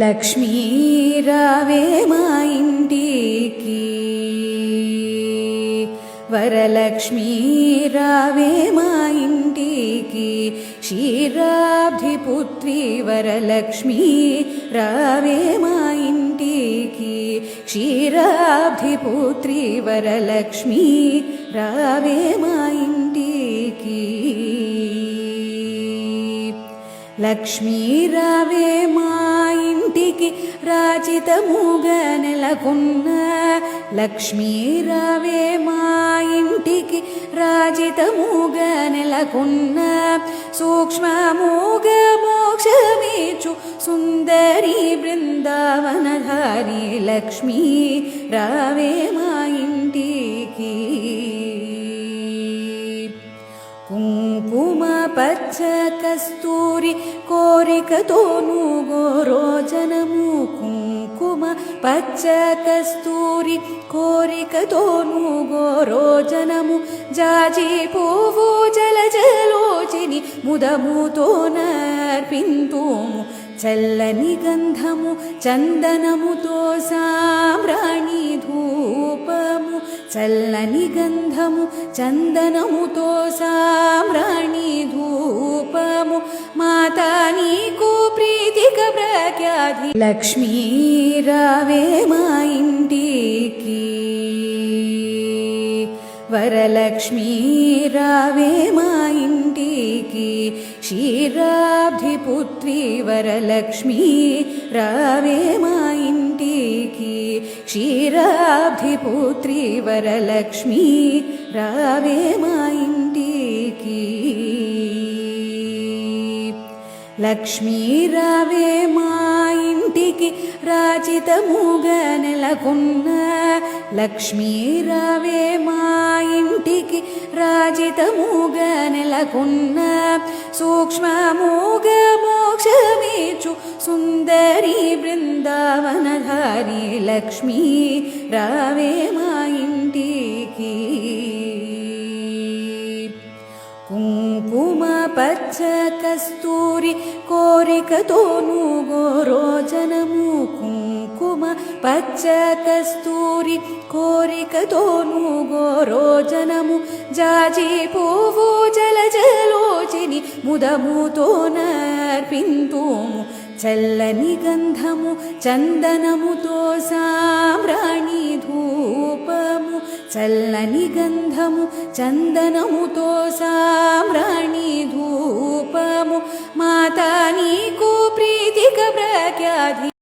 లక్ష్మీ రావే మా ఇంటికి, వరలక్ష్మీ రావే మా ఇంటికి, క్షీరాబ్ధి పుత్రి వరలక్ష్మీ రావే మా ఇంటికి, క్షీరాబ్ధి పుత్రి వరలక్ష్మీ రావే మా ఇంటికి. లక్ష్మీ రావే మా ఇంటికి, రాజితముగా నెలకొన్న లక్ష్మీ రావే మా ఇంటికి, రాజితముగా నెలకొన్న సూక్ష్మముగా మోక్షమేచు సుందరి బృందావనధారి లక్ష్మీ రావే మా ఇంటికి. కుంకుమ పచ్చ కస్తూరి కోరికతోను గోరోజనము, కుంకుమ పచ్చ కస్తూరి కోరికతోను గోరోజనము, జాజి పువ్వు జలజలోచిని ముదముతో నర్పింతుము, చల్లని గంధము చందనముతో సాంబ్రాణి ధూపము, చల్లని గంధము చందనముతో సాంబ్రాణి ధూపము, మాతా నీకు ప్రీతిక ప్రఖ్యాతి లక్ష్మీ రావే మా ఇంటికి, వరలక్ష్మీ రావే మా ఇంటికి, క్షీరాబ్ధి పుత్రి వరలక్ష్మీ రావే మా ఇంటికి, క్షీరాబ్ధి పుత్రి వరలక్ష్మీ రావే మా ఇంటికి. లక్ష్మీ రావే మా ఇంటికి, రాజితముగా నెలకొన్న లక్ష్మీ రావే మా ఇంటికి, రాజితముగా నెలకొన్న సూక్ష్మముగా మోక్షమేచు సుందరి బృందావనధారి లక్ష్మీ రావే మా ఇంటికి. కుంకుమ పచ్చ కస్తూరి కోరికతోను గోరోజనము, కుంకుమ పచ్చ కస్తూరి కోరికతోను గోరోజనము, జాజి పువ్వు జలజలోచిని ముదముతో నర్పింతుము, చల్లని గంధము చందనముతో సాంబ్రాణి ధూపము, చల్లని గంధము చందనముతో సాంబ్రాణి ధూపము, మాతా నీకు ప్రీతిక ప్రఖ్యాతి